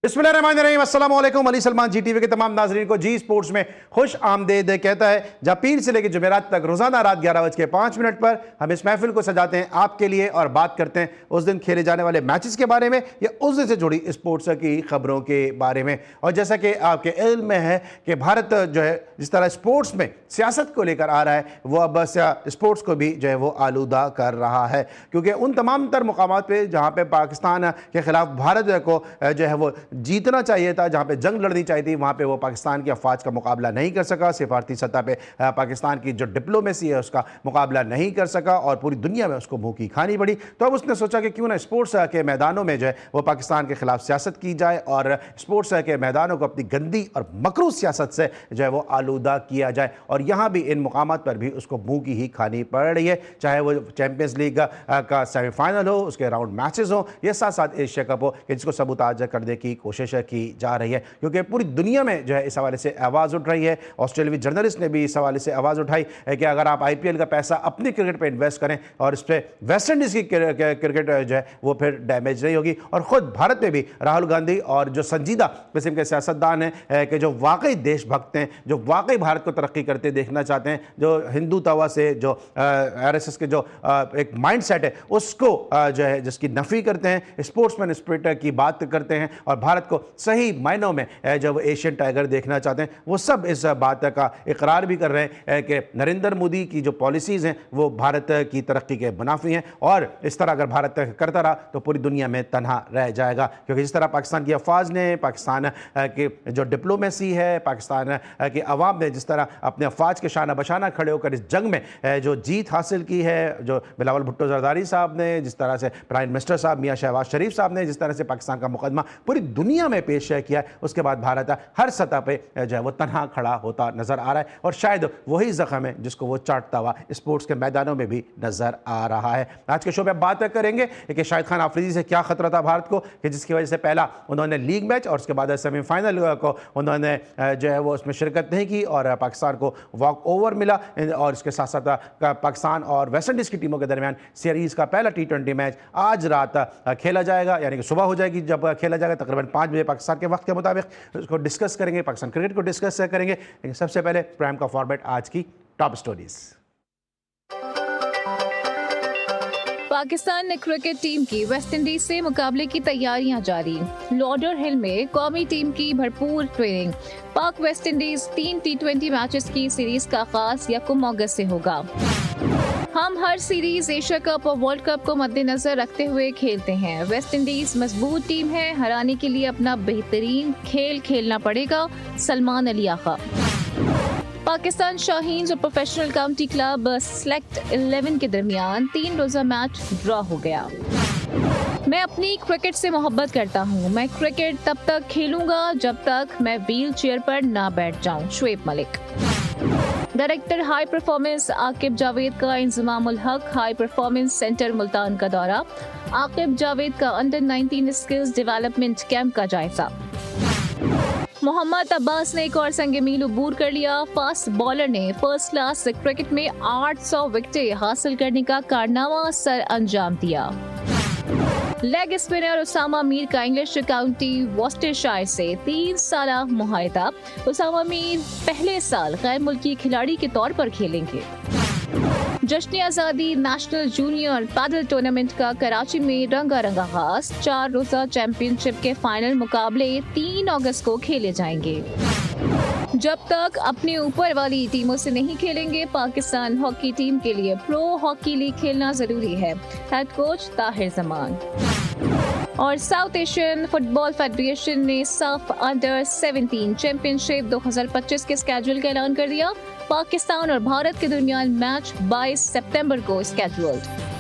बिस्मिल्लाहिर्रहमानिर्रहीम, अस्सलाम वालेकुम। अली सलमान जी टीवी के तमाम नाजरीन को जी स्पोर्ट्स में खुश आमदेद कहता है, जहाँ पीर से लेकर जुमेरात तक रोजाना रात 11:05 पर हम इस महफिल को सजाते हैं आपके लिए और बात करते हैं उस दिन खेले जाने वाले मैचेस के बारे में या उस दिन से जुड़ी स्पोर्ट्स की खबरों के बारे में। और जैसा कि आपके इल्म में है कि भारत जो है जिस तरह स्पोर्ट्स में सियासत को लेकर आ रहा है, वो अब स्पोर्ट्स को भी जो है वो आलूदा कर रहा है, क्योंकि उन तमाम तर मुकामात पे जहाँ पे पाकिस्तान के खिलाफ भारत को जो है वो जीतना चाहिए था, जहाँ पे जंग लड़नी चाहिए थी, वहाँ पे वो पाकिस्तान की अफवाज का मुकाबला नहीं कर सका। सिफारती सतह पे पाकिस्तान की जो डिप्लोमेसी है उसका मुकाबला नहीं कर सका और पूरी दुनिया में उसको मुँह की खानी पड़ी। तो अब उसने सोचा कि क्यों ना स्पोर्ट्स के मैदानों में जो है वो पाकिस्तान के खिलाफ सियासत की जाए और स्पोर्ट्स के मैदानों को अपनी गंदी और मकरू सियासत से जो है वो आलूदा किया जाए। और यहाँ भी इन मुकामात पर भी उसको मुँह की ही खानी पड़ रही है, चाहे वो चैंपियंस लीग का सेमीफाइनल हो, उसके राउंड मैचेस हो, या साथ साथ एशिया कप हो, जिसको सबूताज करने की कोशिश की जा रही है। क्योंकि पूरी दुनिया में जो है इस हवाले से आवाज़ उठ रही है। ऑस्ट्रेलियावी जर्नलिस्ट ने भी इस हवाले से आवाज़ उठाई है कि अगर आप आईपीएल का पैसा अपनी क्रिकेट पे इन्वेस्ट करें और इस पर वेस्ट इंडीज़ की क्रिकेट जो है वो फिर डैमेज नहीं होगी। और ख़ुद भारत में भी राहुल गांधी और जो संजीदा किस्म के सियासतदान हैं कि जो वाकई देशभक्त हैं, जो वाकई भारत को तरक्की करते देखना चाहते हैं, जो हिंदू तवा से जो आरएसएस के जो एक माइंड सेट है उसको जो है जिसकी नफ़ी करते हैं, स्पोर्ट्समैन स्पिरिट की बात करते हैं और भारत को सही मायनों में जब एशियन टाइगर देखना चाहते हैं, वो सब इस बात का इकरार भी कर रहे हैं कि नरेंद्र मोदी की जो पॉलिसीज़ हैं वो भारत की तरक्की के मुनाफी हैं और इस तरह अगर भारत करता रहा तो पूरी दुनिया में तन्हा रह जाएगा। क्योंकि जिस तरह पाकिस्तान की अफवाज ने, पाकिस्तान की जो डिप्लोमेसी है, पाकिस्तान की अवाम ने जिस तरह अपने अफवाज के शाना बशाना खड़े होकर इस जंग में जो जीत हासिल की है, जो बिलावल भुट्टो जरदारी साहब ने, जिस तरह से प्राइम मिनिस्टर साहब मियां शहबाज शरीफ साहब ने जिस तरह से पाकिस्तान का मुकदमा पूरी दुनिया में पेश किया है, उसके बाद भारत हर सतह पे जो है वो तन्हा खड़ा होता नजर आ रहा है। और शायद वही जख्म है जिसको वो चाटता हुआ स्पोर्ट्स के मैदानों में भी नजर आ रहा है। आज के शो में बात करेंगे कि शाहिद खान आफरीदी से क्या खतरा था भारत को, कि जिसकी वजह से पहला उन्होंने लीग मैच और उसके बाद सेमीफाइनल को उन्होंने जो है वो उसमें शिरकत नहीं की और पाकिस्तान को वॉक ओवर मिला। और इसके साथ साथ पाकिस्तान और वेस्ट इंडीज़ की टीमों के दरमियान सीरीज़ का पहला T20 मैच आज रात खेला जाएगा, यानी कि सुबह हो जाएगी जब खेला जाएगा तकरीबन 5 बजे पाकिस्तान के वक्त के मुताबिक। उसको डिस्कस करेंगे, पाकिस्तान क्रिकेट को डिस्कस करेंगे, लेकिन सबसे पहले प्राइम का फॉर्मेट आज की top stories. Pakistan cricket team की वेस्ट इंडीज से मुकाबले की तैयारियां जारी। लॉर्डर हिल में कौमी टीम की भरपूर ट्रेनिंग। पाक वेस्ट इंडीज 3 T20 मैचेस की सीरीज का आगाज 1 अगस्त से होगा। हम हर सीरीज एशिया कप और वर्ल्ड कप को मद्देनजर रखते हुए खेलते हैं। वेस्ट इंडीज मजबूत टीम है, हराने के लिए अपना बेहतरीन खेल खेलना पड़ेगा। सलमान अली आका। पाकिस्तान शाहीन और प्रोफेशनल काउंटी क्लब सेलेक्ट 11 के दरमियान 3 रोजा मैच ड्रॉ हो गया। मैं अपनी क्रिकेट से मोहब्बत करता हूँ। मैं क्रिकेट तब तक खेलूंगा जब तक मैं व्हील चेयर पर ना बैठ जाऊँ। Shoaib Malik. Director high performance Aqib Javed का इंजमामुल हक हाई परफॉर्मेंस सेंटर मुल्तान का दौरा। आकिब जावेद का अंडर 19 स्किल्स डेवलपमेंट कैंप का जायजा। मोहम्मद अब्बास ने एक और संग मील अबूर कर लिया। फास्ट बॉलर ने फर्स्ट क्लास क्रिकेट में 800 विकेटें हासिल करने का कारनामा सर अंजाम दिया। लेग स्पिनर उसामा मीर का इंग्लिश काउंटी वॉस्टरशायर से 3 साला मुआहदा। उसामा मीर पहले साल गैर मुल्की खिलाड़ी के तौर पर खेलेंगे। जश्न आज़ादी नेशनल जूनियर पैडल टूर्नामेंट का कराची में रंगारंग आगाज। 4 रोजा चैंपियनशिप के फाइनल मुकाबले 3 अगस्त को खेले जाएंगे। जब तक अपने ऊपर वाली टीमों से नहीं खेलेंगे, पाकिस्तान हॉकी टीम के लिए प्रो हॉकी लीग खेलना जरूरी है। Head coach Tahir Zaman. और साउथ एशियन फुटबॉल फेडरेशन ने साफ अंडर 17 चैंपियनशिप 2025 के स्केड्यूल का ऐलान कर दिया। पाकिस्तान और भारत के दरमियान मैच 22 सितंबर को स्केड्यूल्ड।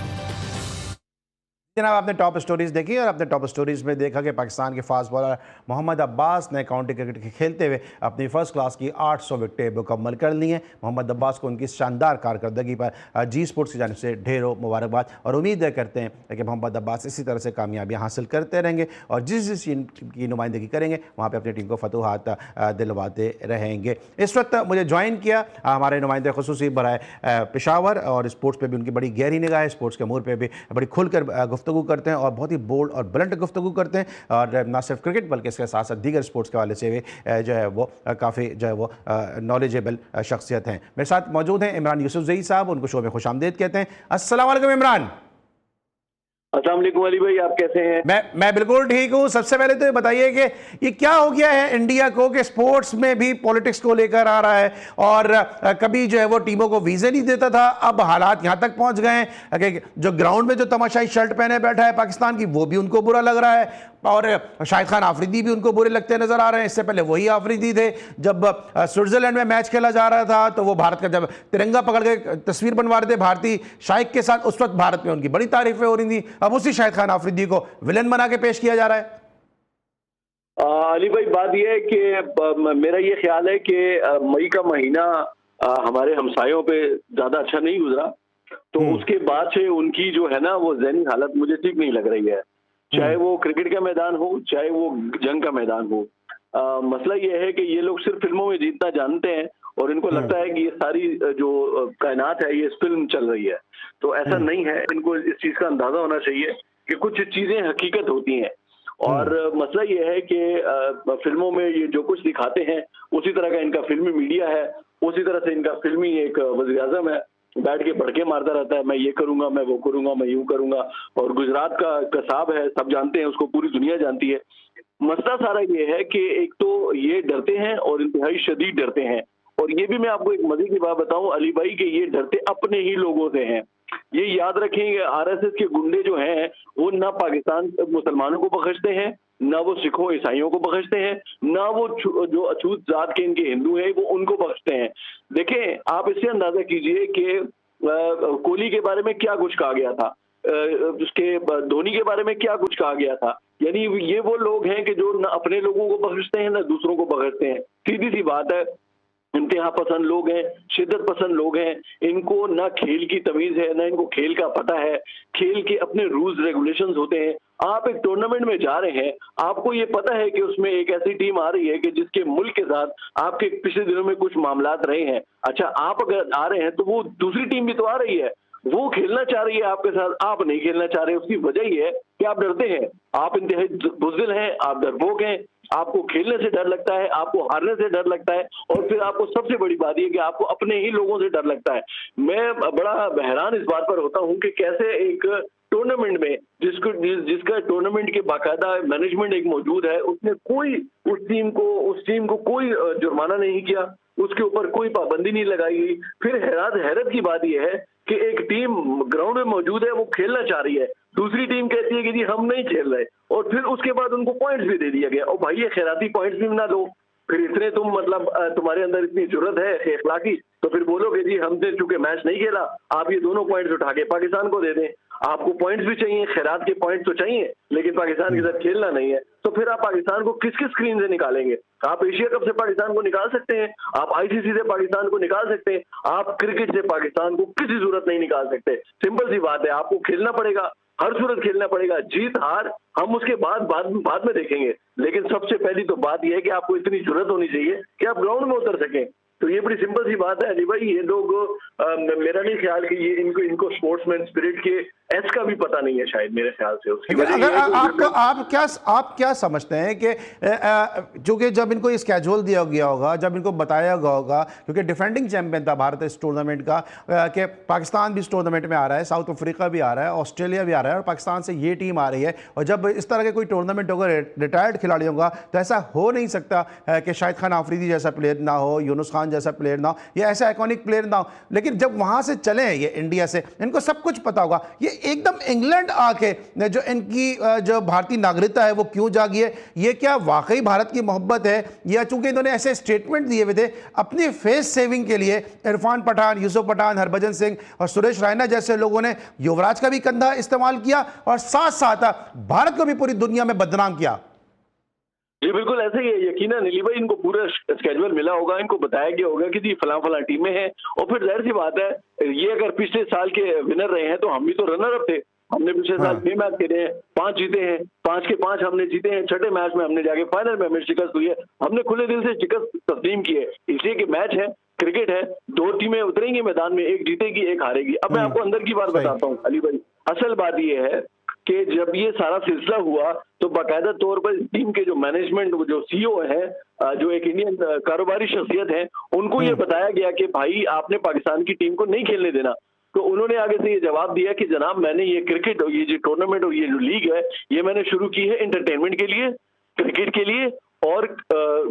जनाब, आपने टॉप स्टोरीज देखी और अपने टॉप स्टोरीज में देखा कि पाकिस्तान के फास्ट बॉलर मोहम्मद अब्बास ने काउंटी क्रिकेट खेलते हुए अपनी फर्स्ट क्लास की 800 विकेटें मुकम्मल कर ली हैं। मोहम्मद अब्बास को उनकी शानदार कारकर्दगी पर जी स्पोर्ट्स की जानिब से ढेरों मुबारकबाद और उम्मीद करते हैं कि मोहम्मद अब्बास इसी तरह से कामयाबियाँ हासिल करते रहेंगे और जिस टीम की नुमाइंदगी करेंगे वहाँ पर अपनी टीम को फतूहात दिलवाते रहेंगे। इस वक्त मुझे ज्वाइन किया हमारे नुमाइंदे खुसूसी बराए पेशावर और स्पोर्ट्स पर भी उनकी बड़ी गहरी निगाह है, स्पोर्ट्स के अमूर पर भी बड़ी खुलकर गुफ्तगू करते हैं और बहुत ही बोल्ड और ब्लंट गुफ्तगू करते हैं, और ना सिर्फ क्रिकेट बल्कि इसके साथ साथ दीगर स्पोर्ट्स के हवाले से भी जो है वो काफ़ी जो है वो नॉलेजेबल शख्सियत हैं। मेरे साथ मौजूद हैं इमरान यूसुफजई साहब, उनको शो में खुशामदीद कहते हैं। अस्सलाम वालेकुम इमरान। अस्सलाम वालेकुम अली भाई, आप कैसे हैं? मैं बिल्कुल ठीक हूं। सबसे पहले तो ये बताइए कि ये क्या हो गया है इंडिया को कि स्पोर्ट्स में भी पॉलिटिक्स को लेकर आ रहा है, और कभी जो है वो टीमों को वीज़े नहीं देता था, अब हालात यहां तक पहुंच गए हैं कि जो ग्राउंड में जो तमाशाई शर्ट पहने बैठा है पाकिस्तान की, वो भी उनको बुरा लग रहा है, और शाहिद खान आफरीदी भी उनको बुरे लगते नजर आ रहे हैं। इससे पहले वही आफरीदी थे जब स्विट्जरलैंड में मैच खेला जा रहा था तो वो भारत का जब तिरंगा पकड़ के तस्वीर बनवा रहे थे भारतीय शाइक के साथ, उस वक्त भारत में उनकी बड़ी तारीफें हो रही थी। अब उसी शाहिद खान आफरीदी को विलन बना के पेश किया जा रहा है। अली भाई, बात यह है कि मेरा ये ख्याल है कि मई का महीना हमारे हमसायों पे ज्यादा अच्छा नहीं गुजरा, तो उसके बाद से उनकी जो है ना वो ज़हनी हालत मुझे ठीक नहीं लग रही है, चाहे वो क्रिकेट का मैदान हो चाहे वो जंग का मैदान हो। मसला ये है कि ये लोग सिर्फ फिल्मों में जीतना जानते हैं और इनको लगता है कि ये सारी जो कायनात है ये फिल्म चल रही है, तो ऐसा नहीं है। इनको इस चीज का अंदाजा होना चाहिए कि कुछ चीजें हकीकत होती हैं, और मसला ये है कि फिल्मों में ये जो कुछ दिखाते हैं उसी तरह का इनका फिल्मी मीडिया है, उसी तरह से इनका फिल्मी एक वज़ीर आज़म है, बैठ के भड़के मारता रहता है, मैं ये करूंगा, मैं वो करूंगा, मैं यूं करूंगा। और गुजरात का कसाब है, सब जानते हैं उसको, पूरी दुनिया जानती है। मसला सारा ये है कि एक तो ये डरते हैं और इंतहाई शदीद डरते हैं, और ये भी मैं आपको एक मजे की बात बताऊं अली भाई कि ये डरते अपने ही लोगों से हैं। ये याद रखेंगे, आरएसएस के गुंडे जो हैं वो ना पाकिस्तान मुसलमानों को बख्शते हैं, ना वो सिखों ईसाइयों को बख्शते हैं, ना वो जो अछूत जात के इनके हिंदू हैं वो उनको बख्शते हैं। देखें, आप इससे अंदाजा कीजिए कि कोहली के बारे में क्या कुछ कहा गया था, उसके धोनी के बारे में क्या कुछ कहा गया था। यानी ये वो लोग हैं कि जो न अपने लोगों को बख्शते हैं ना दूसरों को बख्शते हैं। सीधी सी बात है, इंतहा पसंद लोग हैं, शिद्दत पसंद लोग हैं, इनको ना खेल की तमीज है, ना इनको खेल का पता है। खेल के अपने रूल्स रेगुलेशंस होते हैं। आप एक टूर्नामेंट में जा रहे हैं, आपको ये पता है कि उसमें एक ऐसी टीम आ रही है कि जिसके मुल्क के साथ आपके पिछले दिनों में कुछ मामलात रहे हैं। अच्छा, आप अगर आ रहे हैं तो वो दूसरी टीम भी तो आ रही है, वो खेलना चाह रही है आपके साथ, आप नहीं खेलना चाह रहे। उसकी वजह ये है कि आप डरते हैं, आप इंतहाई बुज़दिल हैं, आप डरपोक हैं, आपको खेलने से डर लगता है, आपको हारने से डर लगता है, और फिर आपको सबसे बड़ी बात यह कि आपको अपने ही लोगों से डर लगता है। मैं बड़ा हैरान इस बात पर होता हूं कि कैसे एक टूर्नामेंट में जिसका टूर्नामेंट के बाकायदा मैनेजमेंट एक मौजूद है, उसने कोई उस टीम को कोई जुर्माना नहीं किया, उसके ऊपर कोई पाबंदी नहीं लगाई गई। फिर हैरत की बात यह है कि एक टीम ग्राउंड में मौजूद है, वो खेलना चाह रही है, दूसरी टीम कहती है कि जी हम नहीं खेल रहे, और फिर उसके बाद उनको पॉइंट्स भी दे दिया गया। और भाई ये खैराती पॉइंट्स भी ना दो, फिर इतने तुम मतलब तुम्हारे अंदर इतनी जरूरत है अखलाकी, तो फिर बोलोगे जी हमने चूंकि मैच नहीं खेला, आप ये दोनों पॉइंट्स उठा के पाकिस्तान को दे दें। आपको पॉइंट्स भी चाहिए, खैरात के पॉइंट्स तो चाहिए, लेकिन पाकिस्तान के साथ खेलना नहीं है, तो फिर आप पाकिस्तान को किस स्क्रीन से निकालेंगे? आप एशिया कप से पाकिस्तान को निकाल सकते हैं, आप आईसीसी से पाकिस्तान को निकाल सकते हैं, आप क्रिकेट से पाकिस्तान को किसी सूरत नहीं निकाल सकते। सिंपल सी बात है, आपको खेलना पड़ेगा, हर सूरत खेलना पड़ेगा। जीत हार हम उसके बाद में देखेंगे, लेकिन सबसे पहली तो बात यह है कि आपको इतनी जरूरत होनी चाहिए कि आप ग्राउंड में उतर सकें। तो ये बड़ी सिंपल सी बात है अली भाई। ये लोग मेरा नहीं ख्याल कि ये इनको स्पोर्ट्समैन स्पिरिट के एस का भी पता नहीं है शायद, मेरे ख्याल से। उसकी अगर आप क्या समझते हैं कि चूंकि जब इनको ये स्केड्यूल दिया गया होगा, जब इनको बताया गया होगा, क्योंकि डिफेंडिंग चैंपियन था भारत इस टूर्नामेंट का, कि पाकिस्तान भी इस टूर्नामेंट में आ रहा है, साउथ अफ्रीका भी आ रहा है, ऑस्ट्रेलिया भी आ रहा है, और पाकिस्तान से ये टीम आ रही है, और जब इस तरह के कोई टूर्नामेंट होगा रिटायर्ड खिलाड़ी होगा, तो ऐसा हो नहीं सकता कि शाहिद खान आफरीदी जैसा प्लेयर ना हो, यूनुस खान जैसा प्लेयर ना हो, या ऐसा आइकॉनिक प्लेयर ना हो। लेकिन जब वहां से चले ये इंडिया से, इनको सब कुछ पता होगा, ये एकदम इंग्लैंड आके जो इनकी जो भारतीय नागरिकता है वो क्यों जागी है? ये क्या वाकई भारत की मोहब्बत है, या चूंकि इन्होंने ऐसे स्टेटमेंट दिए हुए थे अपनी फेस सेविंग के लिए? इरफान पठान, यूसुफ पठान, हरभजन सिंह और सुरेश रैना जैसे लोगों ने युवराज का भी कंधा इस्तेमाल किया, और साथ साथ भारत को भी पूरी दुनिया में बदनाम किया। जी बिल्कुल ऐसे ही है, यकीनन अली भाई। इनको पूरा स्केड्यूल मिला होगा, इनको बताया गया होगा कि जी फला टीमें हैं, और फिर जाहिर सी बात है, ये अगर पिछले साल के विनर रहे हैं तो हम भी तो रनर अप थे। हमने पिछले साल 6 मैच खेले हैं, 5 जीते हैं, 5 के 5 हमने जीते हैं। छठे मैच में हमने जाके फाइनल में हमें शिकस्त हुई है। हमने खुले दिल से शिकस्त तस्लीम की है, इसलिए कि मैच है, क्रिकेट है, 2 टीमें उतरेंगी मैदान में, एक जीतेगी एक हारेगी। अब मैं आपको अंदर की बात बताता हूँ अली भाई। असल बात यह है कि जब ये सारा सिलसिला हुआ तो बाकायदा तौर पर इस टीम के जो मैनेजमेंट, जो सीईओ है, जो एक इंडियन कारोबारी शख्सियत है, उनको ये बताया गया कि भाई आपने पाकिस्तान की टीम को नहीं खेलने देना। तो उन्होंने आगे से ये जवाब दिया कि जनाब मैंने ये क्रिकेट और ये जो टूर्नामेंट और ये जो लीग है ये मैंने शुरू की है एंटरटेनमेंट के लिए, क्रिकेट के लिए और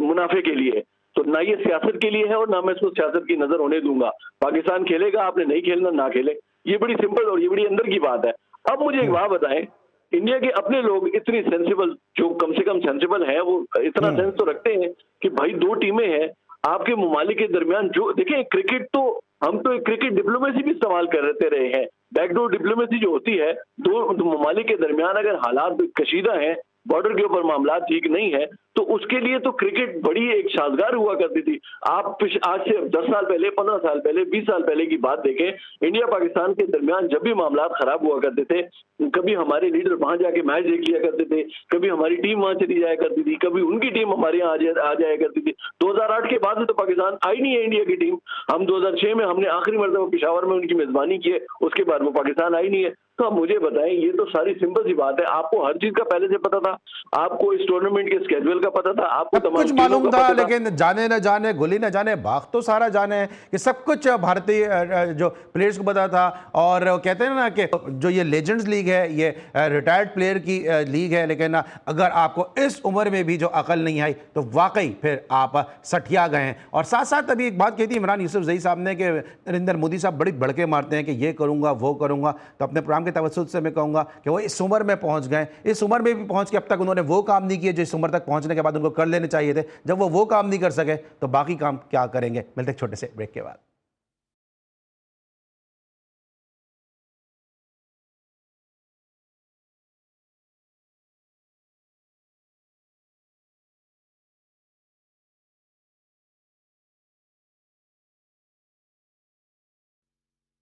मुनाफे के लिए। तो ना ये सियासत के लिए है और ना मैं इसको सियासत की नजर होने दूंगा। पाकिस्तान खेलेगा, आपने नहीं खेलना ना खेले, ये बड़ी सिंपल और ये बड़ी अंदर की बात है। अब मुझे एक बात बताएं, इंडिया के अपने लोग इतनी सेंसिबल, जो कम से कम सेंसिबल है, वो इतना सेंस तो रखते हैं कि भाई दो टीमें हैं आपके ममालिक के दरमियान, जो देखें क्रिकेट तो हम तो क्रिकेट डिप्लोमेसी भी इस्तेमाल करते रहे हैं। बैकडोर डिप्लोमेसी जो होती है, दो ममालिक के दरमियान अगर हालात कशीदा हैं, बॉर्डर के ऊपर मामला ठीक नहीं है, तो उसके लिए तो क्रिकेट बड़ी एक साजगार हुआ करती थी। आप आज से 10 साल पहले, 15 साल पहले, 20 साल पहले की बात देखें, इंडिया पाकिस्तान के दरमियान जब भी मामला खराब हुआ करते थे, कभी हमारे लीडर वहां जाके मैच देख लिया करते थे, कभी हमारी टीम वहां चली जाया करती थी, कभी उनकी टीम हमारे यहाँ आ जाया करती थी। 2008 के बाद तो पाकिस्तान आई नहीं है इंडिया की टीम। हम 2006 में हमने आखिरी मरतबा पेशावर में उनकी मेजबानी की है, उसके बाद वो पाकिस्तान आई नहीं है। तो आप मुझे बताएं, ये तो सारी सिंपल सी बात है। आपको हर चीज का पहले से पता था, आपको इस टूर्नामेंट के स्केड्यूल का पता था, आपको सब कुछ मालूम था, लेकिन जाने न जाने, गुली न जाने, बाग तो सारा जाने कि सब कुछ भारतीय जो प्लेयर्स को पता था। और कहते हैं ना कि जो ये लेजेंड्स लीग है, ये रिटायर्ड प्लेयर की लीग है, लेकिन अगर आपको इस उम्र में भी जो अकल नहीं आई तो वाकई फिर आप सठिया गए हैं। और साथ साथ अभी एक बात कही थी इमरान यूसुफजई साहब ने कि नरेंद्र मोदी साहब बड़ी भड़के मारते हैं कि ये करूंगा वो करूंगा। तो अपने प्रोग्राम के तवज्जुह से मैं कहूंगा कि वो इस उम्र में पहुंच गए, इस उम्र में भी पहुंच के अब तक उन्होंने वो काम नहीं किए जो इस उम्र तक पहुंचने के बाद उनको कर लेने चाहिए थे। जब वो काम नहीं कर सके तो बाकी काम क्या करेंगे। मिलते एक छोटे से ब्रेक के बाद।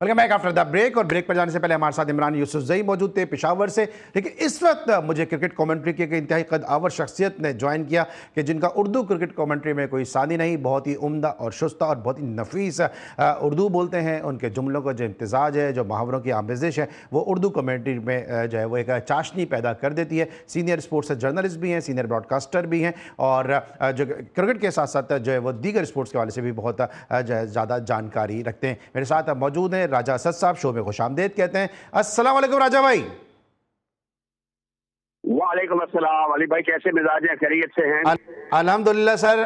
Welcome back after the break. और ब्रेक पर जाने से पहले हमारे साथ इमरान यूसुफजई मौजूद थे पेशावर से, लेकिन इस वक्त मुझे क्रिकेट कमेंट्री की एक इंतहाई कद-आवर शख्सियत ने ज्वाइन किया कि जिनका उर्दू क्रिकेट कमेंट्री में कोई सानी नहीं, बहुत ही उम्दा और शुस्ता और बहुत ही नफीस उर्दू बोलते हैं। उनके जुमलों का जो इम्तिजाज है, जो मुहावरों की आमेजिश है, वो उर्दू कमेंट्री में जो है वो एक चाशनी पैदा कर देती है। सीनियर स्पोर्ट्स जर्नलिस्ट भी हैं, सीनियर ब्रॉडकास्टर भी हैं, और जो क्रिकेट के साथ साथ जो है वो दीगर स्पोर्ट्स के हवाले से भी बहुत ज़्यादा जानकारी रखते हैं। मेरे साथ मौजूद हैं राजा असद साहब, शो में खुशामदीद कहते हैं। अस्सलाम वालेकुम राजा भाई। वालेकुम अस्सलाम। अली भाई कैसे मिजाज हैं, खैरियत से हैं? अल्हम्दुलिल्लाह सर।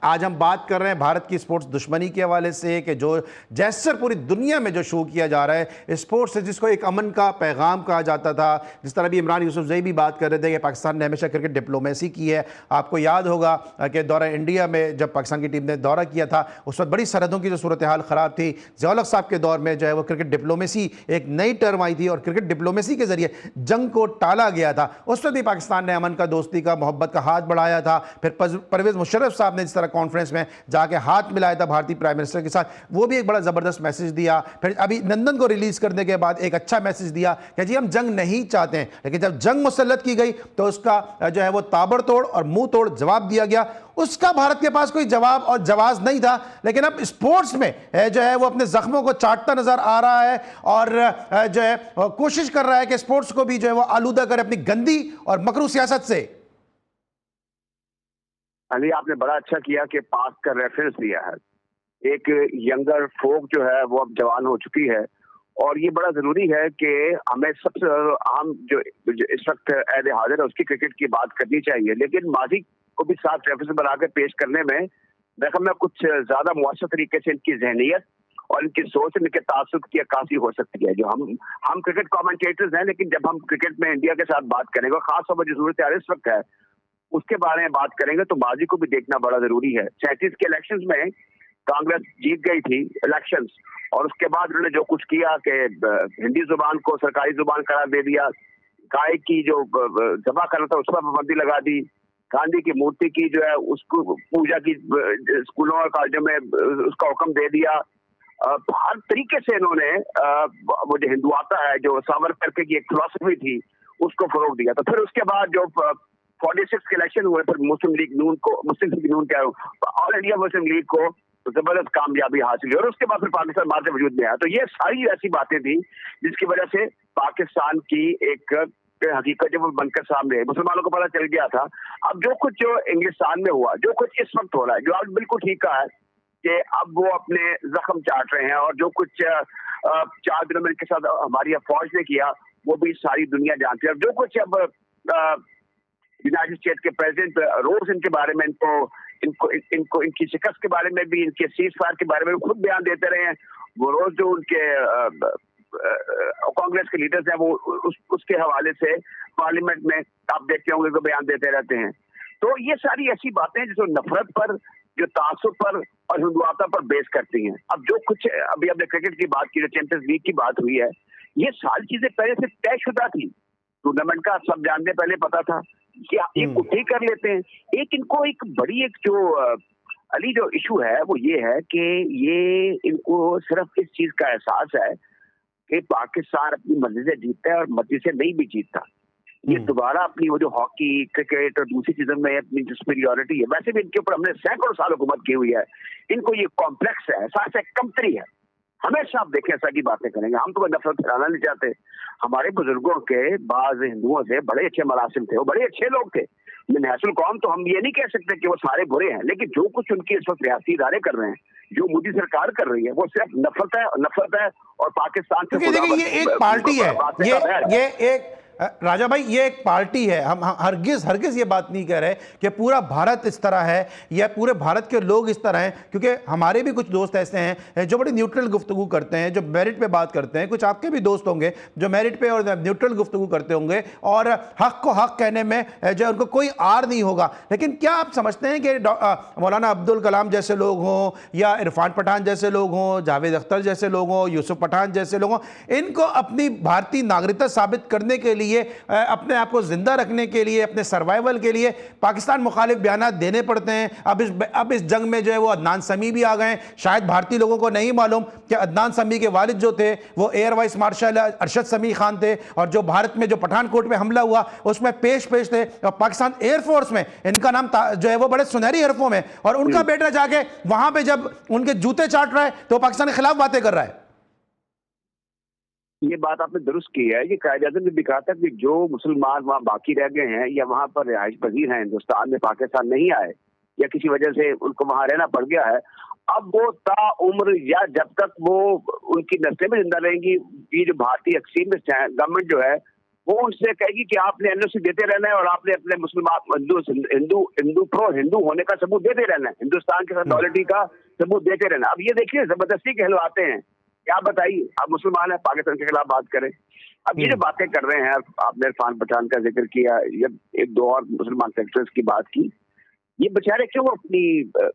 आज हम बात कर रहे हैं भारत की स्पोर्ट्स दुश्मनी के हवाले से कि जो जैसर पूरी दुनिया में जो शो किया जा रहा है स्पोर्ट्स से, जिसको एक अमन का पैगाम कहा जाता था, जिस तरह भी इमरान यूसुफजई भी बात कर रहे थे कि पाकिस्तान ने हमेशा क्रिकेट डिप्लोमेसी की है। आपको याद होगा कि दौरा इंडिया में जब पाकिस्तान की टीम ने दौरा किया था, उस वक्त बड़ी सरहदों की जो सूरत हाल ख़राब थी। ज़िया-उल-हक साहब के दौर में जो है वो क्रिकेट डिप्लोमेसी एक नई टर्म आई थी और क्रिकेट डिप्लोमेसी के जरिए जंग को टाला गया था। उस वक्त भी पाकिस्तान ने अमन का, दोस्ती का, मोहब्बत का हाथ बढ़ाया था। फिर परवेज मुशर्रफ साहब ने जिस तरह कॉन्फ्रेंस में जाके हाथ मिलाया था भारतीय प्राइम मिनिस्टर के साथ, वो भी एक बड़ा ज़बरदस्त मैसेज दिया। फिर अभी लंदन को रिलीज़ करने के बाद एक अच्छा मैसेज दिया कि जी हम जंग नहीं चाहते हैं, लेकिन जब जंग मुसल्लत की गई तो उसका जो है वो ताबड़तोड़ और मुंह तोड़ जवाब दिया गया। उसका भारत के पास कोई जवाब और जवाब नहीं था, लेकिन अब स्पोर्ट्स में जो है वो अपने जख्मों को चाटता नजर आ रहा है और जो है कोशिश कर रहा है कि स्पोर्ट्स को भी जो है वो आलूदा करे अपनी गंदी और मकरू सियासत से। अली आपने बड़ा अच्छा किया कि पाक का रेफरेंस दिया है। एक यंगर फोक जो है वो अब जवान हो चुकी है, और ये बड़ा जरूरी है कि हमें सबसे अहम जो इस वक्त ऐद हाजिर है उसकी क्रिकेट की बात करनी चाहिए, लेकिन माजी को भी साथ रेफरेंस बना के पेश करने में देखा मैं कुछ ज्यादा मुअस्सर तरीके से इनकी जहनियत और इनकी सोच, इनके तासुब की अक्कासी हो सकती है। जो हम क्रिकेट कमेंटेटर्स हैं, लेकिन जब हम क्रिकेट में इंडिया के साथ बात करेंगे, खासतौर पर जो सूरत हाल इस वक्त है उसके बारे में बात करेंगे, तो माजी को भी देखना बड़ा जरूरी है। 37 के इलेक्शंस में कांग्रेस जीत गई थी इलेक्शंस, और उसके बाद उन्होंने जो कुछ किया कि हिंदी जुबान को सरकारी जुबान करार दे दिया, गाय की जो जबा करना था उस पर पाबंदी लगा दी, गांधी की मूर्ति की जो है उसको पूजा की स्कूलों और कॉलेजों में उसका हुक्म दे दिया। हर तरीके से इन्होंने वो जो हिंदुआता है, जो सावरकर की एक फिलॉसफी थी, उसको फरोग दिया। तो फिर उसके बाद जो 46 के इलेक्शन हुए, फिर मुस्लिम लीग नून को, मुस्लिम लीग नून क्या ऑल इंडिया मुस्लिम लीग को जबरदस्त कामयाबी हासिल हुई और उसके बाद फिर पाकिस्तान बाद में वजूद में आया। तो ये सारी ऐसी बातें थी जिसकी वजह से पाकिस्तान की एक हकीकत जब वो बनकर सामने मुसलमानों को पता चल गया था। अब जो इंग्लिस्तान में हुआ, जो कुछ इस वक्त हो रहा है, जो आप बिल्कुल ठीक कहा है कि अब वो अपने जख्म चाट रहे हैं, और जो कुछ 4 दिनों में इनके साथ हमारी फौज ने किया वो भी सारी दुनिया जानती है। जो कुछ अब यूनाइटेड स्टेट के प्रेसिडेंट रोज इनके बारे में इनको इनकी शिकस्त के बारे में भी, इनके सीज फायर के बारे में खुद बयान देते रहे हैं। वो रोज जो उनके कांग्रेस के लीडर्स हैं वो उसके हवाले से पार्लियामेंट में आप देखते होंगे तो बयान देते रहते हैं। तो ये सारी ऐसी बातें हैं जो नफरत पर, जो तासुब पर और हिंदुआता पर बेस करती हैं। अब जो कुछ अभी आपने क्रिकेट की बात की, जो चैंपियंस लीग की बात हुई है, ये सारी चीजें पहले से तयशुदा थी। टूर्नामेंट का सब जानने पहले पता था कि आप ये कुछ ही कर लेते हैं। इनको एक बड़ी एक जो अली जो इशू है वो ये है कि ये इनको सिर्फ इस चीज का एहसास है कि पाकिस्तान अपनी मर्जी से जीतता है और मर्जी से नहीं भी जीतता। ये दोबारा अपनी वो जो हॉकी, क्रिकेट और दूसरी चीजों में अपनी जो सुपीरियॉरिटी है, वैसे भी इनके ऊपर हमने सैकड़ों साल हुकूमत की हुई है, इनको ये कॉम्प्लेक्स है, एहसास है, कमतरी है। हमेशा आप देखें ऐसा की बातें करेंगे। हम तो नफरत फैलाना नहीं चाहते। हमारे बुजुर्गों के बाज हिंदुओं से बड़े अच्छे मरासिम थे, वो बड़े अच्छे लोग थे। मिनहसुल कौम तो हम ये नहीं कह सकते कि वो सारे बुरे हैं, लेकिन जो कुछ उनके इस वक्त सियासी इदारे कर रहे हैं, जो मोदी सरकार कर रही है, वो सिर्फ नफरत है और पाकिस्तान से। देखिए ये एक पार्टी है, ये एक राजा भाई ये एक पार्टी है। हम हरगिज ये बात नहीं कह रहे कि पूरा भारत इस तरह है या पूरे भारत के लोग इस तरह हैं, क्योंकि हमारे भी कुछ दोस्त ऐसे हैं जो बड़ी न्यूट्रल गुफ्तगू करते हैं, जो मेरिट पे बात करते हैं। कुछ आपके भी दोस्त होंगे जो मेरिट पे और न्यूट्रल गुफ्तगू करते होंगे और हक को हक कहने में जो उनको कोई आर नहीं होगा। लेकिन क्या आप समझते हैं कि मौलाना अब्दुल कलाम जैसे लोग हों या इरफान पठान जैसे लोग हों, जावेद अख्तर जैसे लोग हों, यूसुफ पठान जैसे लोग हों, इनको अपनी भारतीय नागरिकता साबित करने के लिए, अपने आप को जिंदा रखने के लिए, अपने सर्वाइवल के लिए पाकिस्तान मुखालिफ बयान देने पड़ते हैं? अब इस जंग में जो है वो अदनान समी भी आ गए। शायद भारतीय लोगों को नहीं मालूम कि अदनान समी के वालिद जो थे वो एयर वाइस मार्शल अरशद समी खान थे, और जो भारत में जो पठानकोट में हमला हुआ उसमें पेश थे, और पाकिस्तान एयरफोर्स में इनका नाम जो है वो बड़े सुनहरी हरफों में, और उनका बेटा जाके वहां पे जब उनके जूते चाट रहा है तो पाकिस्तान के खिलाफ बातें कर रहा है। ये बात आपने दुरुस्त की है। ये कायद-ए-आज़म ने भी कहा था कि जो मुसलमान वहाँ बाकी रह गए हैं या वहाँ पर रिहाइश पजीर हैं, हिंदुस्तान में पाकिस्तान नहीं आए या किसी वजह से उनको वहाँ रहना पड़ गया है, अब वो ताउम्र या जब तक वो उनकी नस्लें में जिंदा रहेंगी, ये जो भारतीय एक्सट्रीमिस्ट है, गवर्नमेंट जो है वो उनसे कहेगी कि आपने एनओसी देते रहना है और आपने अपने मुसलमान हिंदू होने का सबूत देते रहना है, हिंदुस्तान के साथ लॉयल्टी का सबूत देते रहना। अब ये देखिए जबरदस्ती कहलवाते हैं। क्या बताइए, आप मुसलमान है, पाकिस्तान के खिलाफ बात करें। अब ये जो बातें कर रहे हैं, आपने इरफान पठान का जिक्र किया, या एक दो और मुसलमान सेक्टर्स की बात की, ये बेचारे क्यों अपनी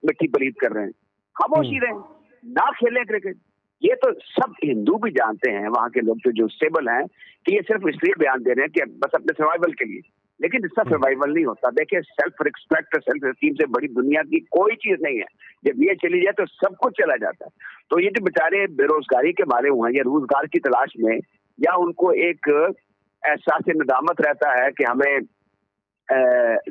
मिट्टी पलीत कर रहे हैं? खामोशी रहें, ना खेलें क्रिकेट। ये तो सब हिंदू भी जानते हैं, वहां के लोग जो स्टेबल हैं, कि ये सिर्फ इसलिए बयान दे रहे हैं कि बस अपने सर्वाइवल के लिए। लेकिन इसका सर्वाइवल नहीं होता। देखिए, सेल्फ रिस्पेक्ट, सेल्फ एस्टीम से बड़ी दुनिया की कोई चीज नहीं है। जब ये चली जाए तो सब कुछ चला जाता है। तो ये जो बेचारे बेरोजगारी के मारे हुए हैं या रोजगार की तलाश में, या उनको एक एहसास नदामत रहता है कि हमें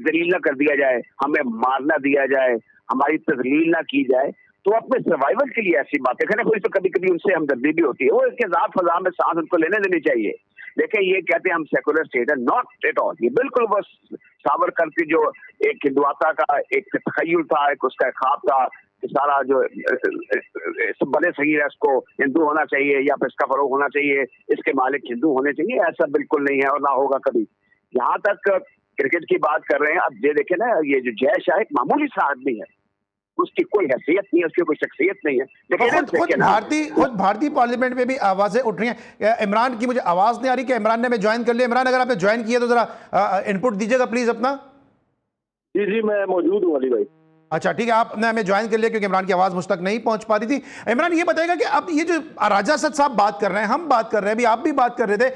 जलील ना कर दिया जाए, हमें मारना दिया जाए, हमारी तजलील ना की जाए, तो अपने सर्वाइवल के लिए ऐसी बातें करें। कोई तो कभी कभी उनसे हमदर्दी भी होती है, वो इसके जात फजा में सांस उनको लेने देनी चाहिए। देखिए, ये कहते हैं हम सेकुलर स्टेट है, नॉट एट ऑल। ये बिल्कुल बस सावरकर की जो एक हिंदुआता का एक तखय्युल था, एक उसका ख्वाब था कि सारा जो बड़े सही है इसको हिंदू होना चाहिए या फिर इसका फरोग होना चाहिए, इसके मालिक हिंदू होने चाहिए। ऐसा बिल्कुल नहीं है और ना होगा कभी। यहाँ तक क्रिकेट की बात कर रहे हैं, अब ये देखे ना, ये जो जय शाह एक मामूली सा आदमी है, उसकी कोई हैसियत नहीं है, उसकी कोई शख्सियत नहीं है। लेकिन खुद भारतीय पार्लियामेंट में भी आवाजें उठ रही हैं। इमरान की मुझे आवाज नहीं आ रही कि इमरान ने हमें ज्वाइन कर लिया। इमरान, अगर आपने ज्वाइन किया तो जरा इनपुट दीजिएगा प्लीज अपना। जी मैं मौजूद हूँ अली भाई। अच्छा ठीक है, आपने हमें ज्वाइन कर लिया क्योंकि इमरान की आवाज मुझ तक नहीं पहुंच पा रही थी। इमरान ये बताएगा कि अब ये जो राजा असद साहब बात कर रहे हैं, हम बात कर रहे हैं, अभी आप भी बात कर रहे थे,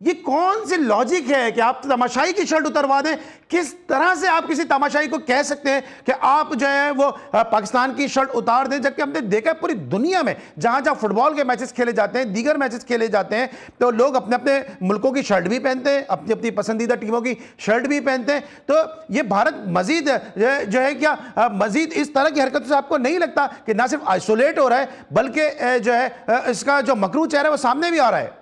ये कौन सी लॉजिक है कि आप तमाशाई की शर्ट उतरवा दें? किस तरह से आप किसी तमाशाई को कह सकते हैं कि आप जो है वो पाकिस्तान की शर्ट उतार दें, जबकि हमने देखा है पूरी दुनिया में जहां जहां फुटबॉल के मैचेस खेले जाते हैं, दीगर मैचेस खेले जाते हैं, तो लोग अपने अपने मुल्कों की शर्ट भी पहनते हैं, अपनी अपनी पसंदीदा टीमों की शर्ट भी पहनते हैं। तो ये भारत मजीद जो है क्या मजीद इस तरह की हरकतों से आपको नहीं लगता कि ना सिर्फ आइसोलेट हो रहा है बल्कि जो है इसका जो मकरू चेहरा है वो सामने भी आ रहा है?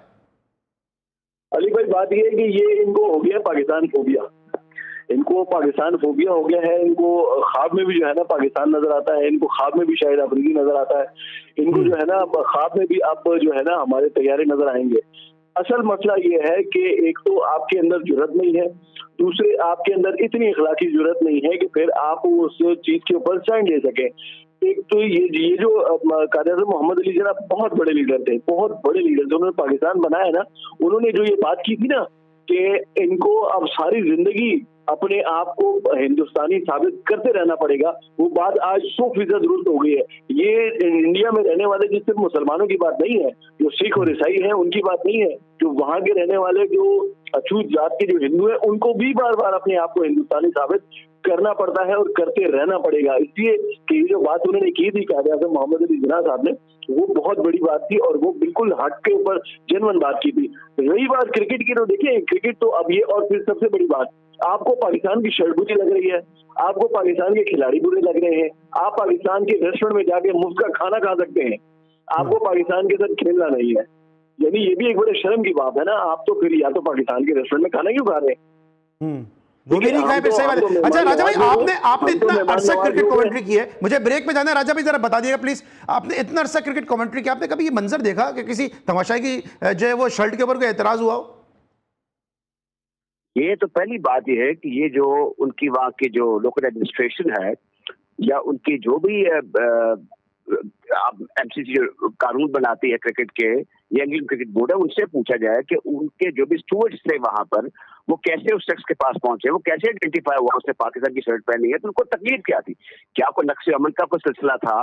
अली भाई, बात यह है कि ये इनको हो गया पाकिस्तान फोबिया, इनको पाकिस्तान फोबिया हो गया है। इनको ख्वाब में भी जो है ना पाकिस्तान नजर आता है, इनको ख्वाब में भी शायद अफरीदी नजर आता है, इनको जो है ना ख्वाब में भी अब जो है ना हमारे तैयारे नजर आएंगे। असल मसला ये है कि एक तो आपके अंदर जुर्रत नहीं है, दूसरे आपके अंदर इतनी इखलाकी जुर्रत नहीं है कि फिर आप उस चीज के ऊपर स्टैंड ले सके। एक तो ये जो कायद-ए-आज़म मोहम्मद अली जनाब बहुत बड़े लीडर थे, बहुत बड़े लीडर थे, उन्होंने पाकिस्तान बनाया ना, उन्होंने जो ये बात की थी ना कि इनको अब सारी जिंदगी अपने आप को हिंदुस्तानी साबित करते रहना पड़ेगा, वो बात आज 100% दुरुस्त हो गई है। ये इंडिया में रहने वाले जो सिर्फ मुसलमानों की बात नहीं है, जो सिख और ईसाई हैं उनकी बात नहीं है, जो वहां के रहने वाले जो अछूत जात के जो हिंदू हैं उनको भी बार बार अपने आप को हिंदुस्तानी साबित करना पड़ता है और करते रहना पड़ेगा। इसलिए कि ये जो बात उन्होंने की थी कायद-ए-आज़म मोहम्मद अली जिन्ना साहब ने, वो बहुत बड़ी बात थी और वो बिल्कुल हक के ऊपर जेन्युइन बात की थी। रही बात क्रिकेट की, तो देखिए क्रिकेट तो अब ये, और फिर सबसे बड़ी बात, आपको पाकिस्तान की शर्ट बुरी लग रही है, आपको पाकिस्तान के खिलाड़ी बुरे लग रहे हैं, आप पाकिस्तान के रेस्टोरेंट में जाके मुफ्त का खाना खा सकते हैं, आपको पाकिस्तान के साथ खेलना नहीं है, यानी ये भी एक बड़े शर्म की बात है ना। आप तो फिर या तो पाकिस्तान के रेस्टोरेंट में खाना क्यों खा रहे हैं, वो भी नहीं खाए, फिर सही बात है। अच्छा राजा भाई, आपने इतना अरसा क्रिकेट कमेंट्री की है, मुझे ब्रेक में जाना है, राजा भाई जरा बता दिएगा प्लीज, आपने इतना अरसा क्रिकेट कमेंट्री की, आपने कभी ये मंजर देखा कि किसी तमाशाई की जो है वो शर्ट के ऊपर कोई एतराज हुआ हो? ये तो पहली बात ये है कि ये जो उनकी वहाँ की जो लोकल एडमिनिस्ट्रेशन है या उनकी जो भी एमसीसी जो कानून बनाती है क्रिकेट के, या इंग्लैंड क्रिकेट बोर्ड है, उनसे पूछा जाए कि उनके जो भी स्टूवर्ड्स थे वहां पर, वो कैसे उस शख्स के पास पहुंचे, वो कैसे आइडेंटिफाई हुआ उसने पाकिस्तान की शर्ट पहनी है, तो उनको तकलीफ क्या थी, क्या कोई नक्शे अमल का कोई सिलसिला था,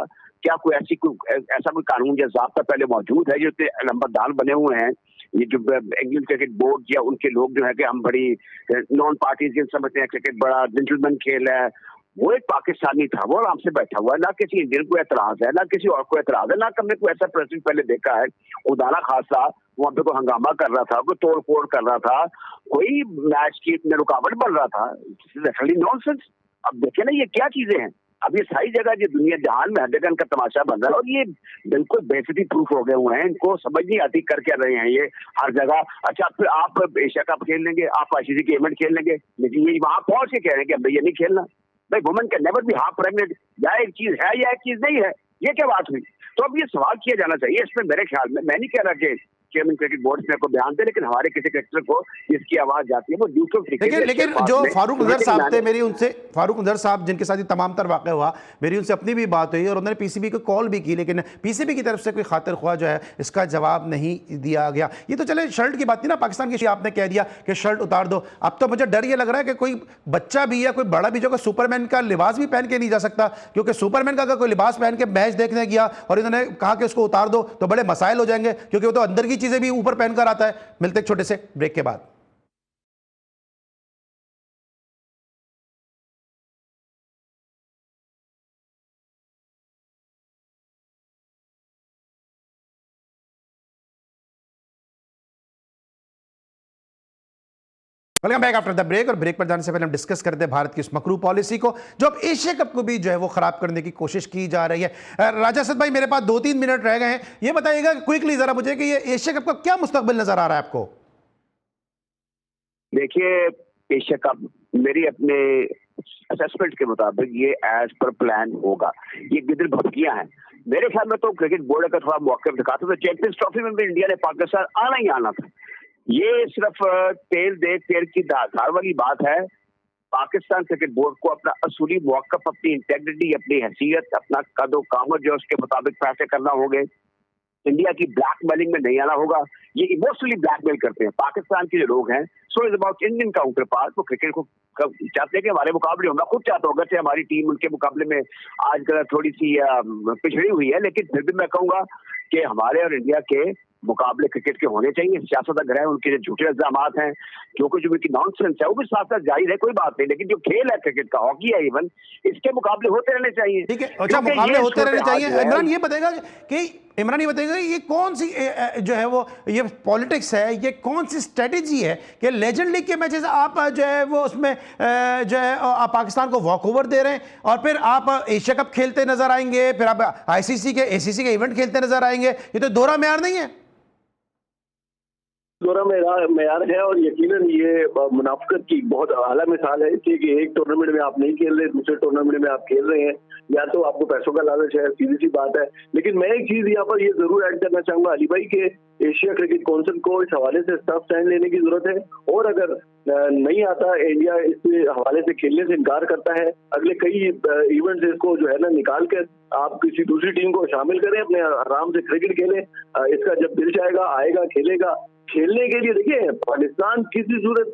क्या कोई ऐसा कोई कानून या ज़ाब्ता पहले मौजूद है जो नंबरदार बने हुए हैं। ये जो इंग्लैंड क्रिकेट बोर्ड या उनके लोग जो है कि हम बड़ी नॉन पार्टीज समझते हैं, क्रिकेट बड़ा जेंटलमैन खेल है, वो एक पाकिस्तानी था, वो आराम से बैठा हुआ है, ना किसी इंडियन को एतराज है, ना किसी और को एतराज है, ना हमने कोई ऐसा प्रेसिडेंट पहले देखा है खुदा खासा वहां पे कोई हंगामा कर रहा था, कोई तोड़ फोड़ कर रहा था, कोई मैच की में रुकावट बन रहा था। नॉनसेंस। अब देखे ना ये क्या चीजें हैं, अब ये सारी जगह जो दुनिया जहान में हर जगह इनका तमाशा बन रहा है, और ये बिल्कुल बेइज्जती प्रूफ हो गए हुए हैं, इनको समझ नहीं आती कर क्या रहे हैं ये हर जगह। अच्छा फिर आप एशिया कप खेल लेंगे, आप आईसीसी के इवेंट खेल लेंगे, लेकिन ये वहां पहुंच के कह रहे हैं कि भैया नहीं खेलना। भाई women can never be half pregnant, या एक चीज है या एक चीज नहीं है, ये क्या बात हुई? तो अब ये सवाल किया जाना चाहिए इसमें। मेरे ख्याल में, मैं नहीं कह रहा कि चेयरमैन क्रिकेट बोर्ड को बयान दे, लेकिन हमारे किसी क्रिकेटर को इसकी आवाज जाती है वो ड्यूटी क्रिकेट। लेकिन जो फारूक अजहर साहब थे, मेरी उनसे, फारूक अजहर साहब जिनके साथ ये तमाम तर वाक़या हुआ, मेरी उनसे अपनी भी बात हुई और उन्होंने पीसीबी को कॉल भी की, लेकिन पीसीबी की तरफ से कोई खातिर ख्वाह जो है इसका जवाब नहीं दिया गया। ये तो चले शर्ट की बात थी ना, पाकिस्तान की आपने कह दिया कि शर्ट उतार दो, अब तो मुझे डर ये लग रहा है कि कोई बच्चा भी या कोई बड़ा भी जो सुपरमैन का लिबास भी पहन के नहीं जा सकता, क्योंकि सुपरमैन का अगर कोई लिबास पहन के मैच देखने गया और इन्होंने कहा कि उसको उतार दो तो बड़े मसाइल हो जाएंगे, क्योंकि वो तो अंदर की चीजें भी ऊपर पहन आता है। मिलते एक छोटे से ब्रेक के बाद। Welcome back after the break. और ब्रेक पर जाने से पहले हम डिस्कस करते हैं भारत की उस मकरू पॉलिसी को जो अब एशिया कप को भी जो है वो खराब करने की कोशिश की जा रही है। राजा असद भाई, मेरे पास 2-3 मिनट रह गए हैं, ये बताइएगा क्विकली जरा मुझे कि ये एशिया कप का क्या मुस्तकबिल नजर आ रहा है आपको? देखिए, एशिया कप मेरी अपने असेसमेंट के मुताबिक ये एज पर प्लान होगा। ये गिदर भपकियां हैं मेरे ख्याल में। तो क्रिकेट बोर्ड का थोड़ा मौका दिखाता तो चैंपियंस ट्रॉफी में भी इंडिया ने पाकिस्तान आना ही आना था। ये सिर्फ तेल दे तेल की धार वाली बात है। पाकिस्तान क्रिकेट बोर्ड को अपना असूली मौकफ, अपनी इंटेग्रिटी, अपनी हैसियत, अपना कदो कामत जो उसके मुताबिक फैसले करना होंगे। इंडिया की ब्लैकमेलिंग में नहीं आना होगा। ये इमोशनली ब्लैकमेल करते हैं पाकिस्तान के जो लोग हैं। So is about Indian counter part. वो क्रिकेट को चाहते हैं कि हमारे मुकाबले हो। मैं खुद चाहता हूँ अगर हमारी टीम उनके मुकाबले में आज थोड़ी सी पिछड़ी हुई है, लेकिन फिर भी मैं कहूँगा कि हमारे और इंडिया के मुकाबले क्रिकेट के होने चाहिए। सियासत अगर है, उनके जो झूठे इल्जामात हैं, जो कुछ उनकी नॉनसेंस है, वो भी साथ साथ जाहिर है, कोई बात नहीं, लेकिन जो खेल है क्रिकेट का, हॉकी है इवन, इसके मुकाबले होते रहने चाहिए। ठीक है, अच्छा मुकाबले होते रहने चाहिए। इमरान ये बताएगा ये कौन सी जो है वो ये पॉलिटिक्स है, ये कौन सी स्ट्रेटेजी है कि लेजेंड लीग के मैचेस आप जो है वो उसमें जो है आप पाकिस्तान को वॉकओवर दे रहे हैं और फिर आप एशिया कप खेलते नजर आएंगे, फिर आप आईसीसी के एसीसी के इवेंट खेलते नजर आएंगे। ये तो दोहरा मेयार नहीं है? दोहरा मेयार है और यकीनन ये मुनाफिकत की बहुत आला मिसाल है, इसलिए कि एक टूर्नामेंट में आप नहीं खेल रहे, दूसरे टूर्नामेंट में आप खेल रहे हैं, या तो आपको पैसों का लालच है, सीधी सी बात है। लेकिन मैं एक चीज यहाँ पर ये जरूर ऐड करना चाहूंगा अली भाई के एशिया क्रिकेट काउंसिल को इस हवाले से सख्त स्टैंड लेने की जरूरत है, और अगर नहीं आता इंडिया इस हवाले से खेलने से इनकार करता है, अगले कई इवेंट्स इसको जो है ना निकाल कर आप किसी दूसरी टीम को शामिल करें, अपने आराम से क्रिकेट खेलें। इसका जब दिल चाहेगा आएगा, खेलेगा। खेलने के लिए देखिए, पाकिस्तान किसी सूरत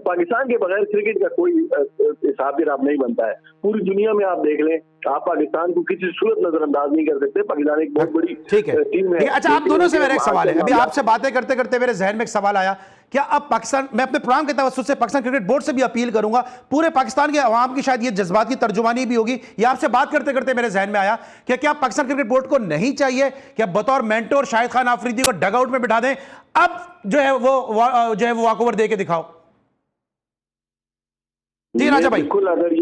पाकिस्तान के बगैर क्रिकेट का कोई हिसाब किताब नहीं बनता है। पूरी दुनिया में आप देख लें, आप पाकिस्तान को किसी सूरत नजरअंदाज नहीं कर सकते। पाकिस्तान एक बहुत बड़ी टीम है। अच्छा, आप दोनों से मेरा एक सवाल है, अभी आपसे बातें करते करते मेरे जहन में एक सवाल आया, क्या अब पाकिस्तान, मैं अपने प्रोग्राम के तवज्जुह से पाकिस्तान क्रिकेट बोर्ड से भी अपील करूंगा, पूरे पाकिस्तान के अवाम की शायद ये जज्बात की तर्जुमानी भी होगी, ये आपसे बात करते करते मेरे जहन में आया कि क्या पाकिस्तान क्रिकेट बोर्ड को नहीं चाहिए कि बतौर मेंटोर शाहिद खान आफरीदी को डगआउट में बिठा दें, अब जो है वो वॉकओवर दे के दिखाओ? जी राजा भाई। बिल्कुल, अगर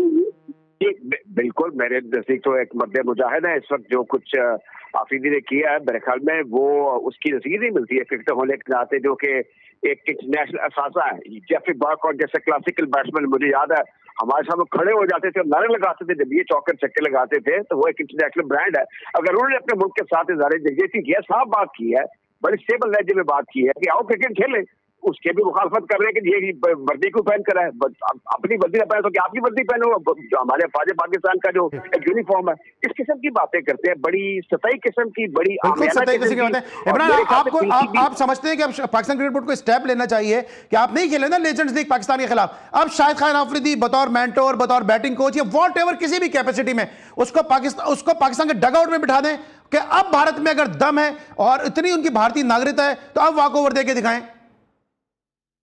ये बिल्कुल मेरे नजदीक तो एक मद्दे मुजाहिद है इस वक्त, जो कुछ आफरीदी ने किया है, मेरे ख्याल में वो उसकी रसीद ही मिलती है क्रिकेटर होने के नाते, जो कि एक इंटरनेशनल असासा है। जेफरी बार्कॉट जैसे क्लासिकल बैट्समैन, मुझे याद है हमारे सामने खड़े हो जाते थे और नारे लगाते थे जब ये चौके छक्के लगाते थे, तो वो एक इंटरनेशनल ब्रांड है। अगर उन्होंने अपने मुल्क के साथ इज़हार यकजहती किया, साफ बात की है, बड़ी स्टेबल लहजे में बात की है कि आओ क्रिकेट खेलें, उसके भी मुखालफत कर रहे हैं कि ये वर्दी क्यों पहन कर है, अपनी वर्दी ना पहने तो क्या आपकी वर्दी पहनो, जो हमारे फौज पाकिस्तान का जो एक यूनिफॉर्म है। इस किस्म की बातें करते हैं, बड़ी सतही किस्म की, बड़ी इमरान, आप समझते हैं कि अब पाकिस्तान क्रिकेट बोर्ड को स्टेप लेना चाहिए कि आप नहीं खेले ना लेजेंड्स लीग पाकिस्तान के खिलाफ, अब शाहिद खान आफरीदी बतौर मेंटोर, बतौर बैटिंग कोच या वॉटएवर किसी भी कैपेसिटी में उसको पाकिस्तान के डगआउट में बिठा दें कि अब भारत में अगर दम है और इतनी उनकी भारतीय नागरिकता है तो अब वॉकओवर देके दिखाएं?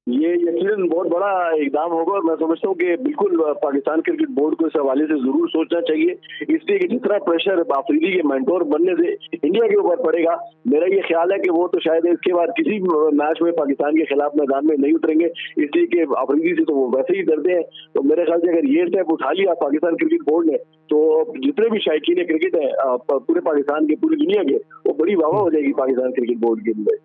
ये यकीनन बहुत बड़ा इकदाम होगा और मैं समझता हूँ कि बिल्कुल पाकिस्तान क्रिकेट बोर्ड को इस हवाले से जरूर सोचना चाहिए, इसलिए कि जितना प्रेशर आफरीदी के मेंटोर बनने से इंडिया के ऊपर पड़ेगा, मेरा ये ख्याल है कि वो तो शायद इसके बाद किसी मैच में पाकिस्तान के खिलाफ मैदान में नहीं उतरेंगे, इसलिए कि आफरीदी से तो वो वैसे ही डरते हैं। तो मेरे ख्याल से अगर ये स्टेप उठा लिया पाकिस्तान क्रिकेट बोर्ड ने, तो जितने भी शायकीन क्रिकेट है पूरे पाकिस्तान के, पूरी दुनिया के, वो बड़ी वाह हो जाएगी पाकिस्तान क्रिकेट बोर्ड के लिए।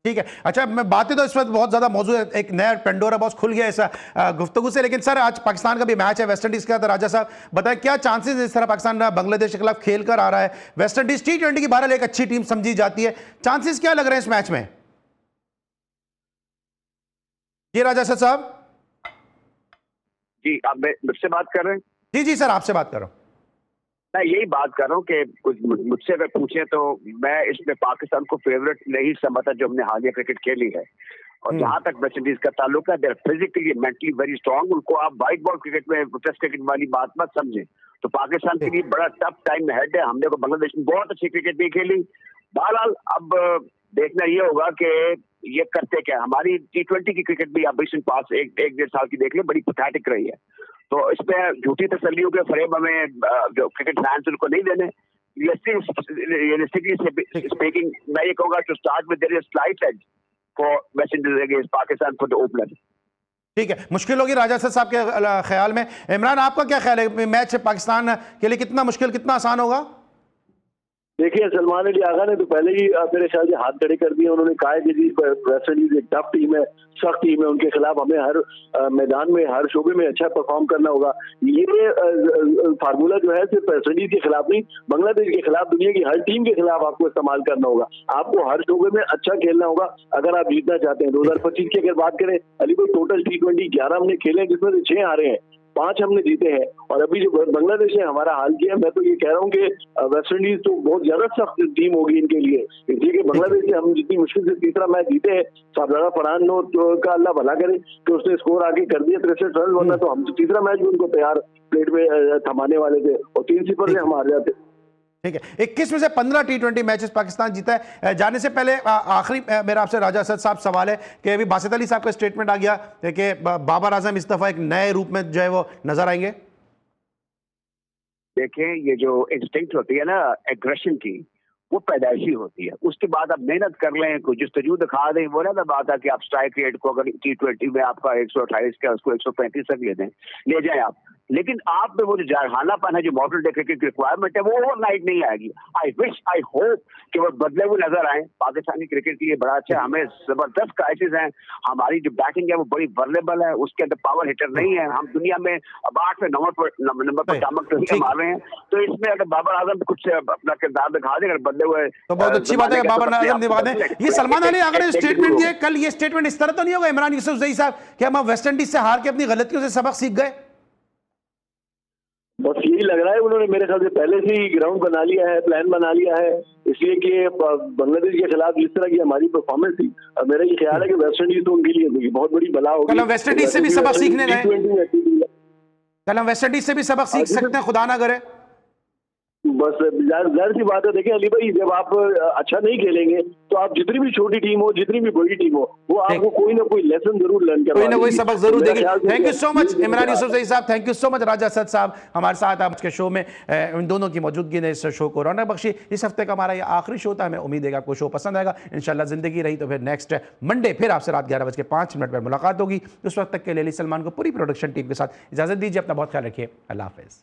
ठीक है, अच्छा मैं बातें तो इस वक्त बहुत ज्यादा मौजूद है, एक नया पेंडोरा बॉक्स खुल गया ऐसा गुफ्तगू से, लेकिन सर आज पाकिस्तान का भी मैच है वेस्ट इंडीज का, तो राजा साहब बताएं क्या चांसेस इस तरह पाकिस्तान बांग्लादेश के खिलाफ खेल कर आ रहा है, वेस्ट इंडीज T20 की बहरहाल एक अच्छी टीम समझी जाती है, चांसेस क्या लग रहे हैं इस मैच में? जी राजा साहब। जी आप मुझसे बात कर रहे हैं? जी जी सर, आपसे बात कर रहा हूँ। मैं यही बात कर रहा हूँ कि कुछ मुझसे अगर पूछे तो मैं इसमें पाकिस्तान को फेवरेट नहीं समझता, जो हमने हालिया क्रिकेट खेली है। और जहां तक वेस्ट इंडीज का ताल्लुक है, they're physically mentally very strong, उनको आप व्हाइट बॉल क्रिकेट में टेस्ट क्रिकेट वाली बात मत समझें। तो पाकिस्तान के लिए बड़ा टफ टाइम हेड है। हमने को बांग्लादेश में बहुत अच्छी क्रिकेट भी खेली। बहरहाल अब देखना ये होगा कि ये करते क्या। हमारी T20 की क्रिकेट भी अब रिसेंट पास एक डेढ़ साल की देख ले, बड़ी पैथेटिक रही है। तो इसमें झूठी तसल्लियों के फरेब हमें जो क्रिकेट फैंस उनको नहीं देने। रियलिस्टिकली स्पीकिंग मैं ये कहूँगा to start with there is slight edge for West Indies against Pakistan for the opener. ठीक है, मुश्किल होगी राजा साहब के ख्याल में। इमरान आपका क्या ख्याल है, मैच पाकिस्तान के लिए कितना मुश्किल कितना आसान होगा? देखिए, सलमान अली आगा ने तो पहले ही मेरे ख्याल से हाथ खड़े कर दिए। उन्होंने कहा कि जी वेस्ट इंडीज एक टफ टीम है, सख्त टीम है, उनके खिलाफ हमें हर मैदान में हर शोबे में अच्छा परफॉर्म करना होगा। ये फार्मूला जो है सिर्फ वेस्ट इंडीज के खिलाफ नहीं, बांग्लादेश के खिलाफ, दुनिया की हर टीम के खिलाफ आपको इस्तेमाल करना होगा। आपको हर शोबे में अच्छा खेलना होगा अगर आप जीतना चाहते हैं। 2025 की अगर बात करें अली भाई, टोटल T20 11 हमने खेले, जिसमें से 6 हारे हैं, 5 हमने जीते हैं। और अभी जो बांग्लादेश ने हमारा हाल किया, मैं तो ये कह रहा हूँ कि वेस्ट इंडीज तो बहुत ज्यादा सख्त टीम होगी इनके लिए, इसलिए कि बांग्लादेश से हम जितनी मुश्किल से तीसरा मैच जीते हैं, सरदारा फरहान का अल्लाह भला करे कि उसने स्कोर आगे कर दिया 63 रन, वरना तो हम तीसरा मैच भी उनको तैयार प्लेट में थमाने वाले थे और 3-0 से हम हार जाते। ठीक है, 21 में से 15 T20 मैचेस पाकिस्तान जीता है। जाने से पहले आखिरी मेरा आपसे राजा असद साहब सवाल है कि अभी बासित अली साहब का स्टेटमेंट आ गया कि बाबर आजम इस दफा एक नए रूप में जो है वो नजर आएंगे। देखें, ये जो इंस्टिंक्ट होती है ना एग्रेशन की, वो पैदाइशी होती है। उसके बाद आप मेहनत कर लें, कुछ जस्तजू दिखा दें, वो ना बात है कि आप स्ट्राइक रेट को अगर T20 में आपका 128 का उसको 135 तक ले जाएं आप, लेकिन आप में वो जो जारहानापन है, जो मॉडल डे क्रिकेट की रिक्वायरमेंट है, वो ओवरनाइट नहीं आएगी। आई होप कि वो बदले हुए नजर आए। पाकिस्तानी क्रिकेट के लिए बड़ा अच्छा, हमें जबरदस्त क्राइसिस हैं। हमारी जो बैटिंग है वो बड़ी वल्नरेबल है, उसके अंदर पावर हिटर नहीं है। हम दुनिया में अब 8वें नंबर पर चमक मार रहे हैं। तो इसमें अगर बाबर आजम कुछ अपना किरदार दिखा दे, अगर बदले हुए, तो बहुत अच्छी बात है बाबर आजम निभा दें। ये सलमान अली अगर स्टेटमेंट दिए कल, ये स्टेटमेंट इस तरह तो नहीं होगा इमरान यूसुफजई साहब कि हम वेस्ट इंडीज से हार के अपनी गलतियों से सबक सीख गए? बस यही लग रहा है, उन्होंने मेरे ख्याल से पहले से ही ग्राउंड बना लिया है, प्लान बना लिया है, इसलिए कि बांग्लादेश के खिलाफ जिस तरह की हमारी परफॉर्मेंस थी, मेरा ये ख्याल है कि वेस्ट इंडीज तो उनके लिए बहुत बड़ी बला होगी। कल हम वेस्ट इंडीज से भी सबक सीखने गए, कल हम वेस्ट इंडीज से भी सबक सीख सकते हैं, खुदा ना करे। बस जाहिर सी बात है, देखिए अली भाई, जब आप अच्छा नहीं खेलेंगे तो आप जितनी भी छोटी टीम हो, जितनी भी बड़ी टीम हो, वो आपको कोई ना कोई लेसन जरूर लर्न करवाएगी, कोई ना कोई सबक जरूर देगी। Thank you so much Imran Yousafzai साहब, थैंक यू सो मच राजा असद साहब हमारे साथ आज के शो में। इन दोनों की मौजूदगी ने इस शो को रौनक बख्शी। इस हफ्ते का हमारा ये आखिरी शो था, हमें उम्मीद है कि आपको शो पसंद आएगा। इंशाल्लाह जिंदगी रही तो फिर नेक्स्ट मंडे फिर आपसे रात 11:05 पर मुलाकात होगी। उस वक्त तक के लिए अली सलमान को पूरी प्रोडक्शन टीम के साथ इजाजत दीजिए। अपना बहुत ख्याल रखिए। अल्लाह हाफिज़।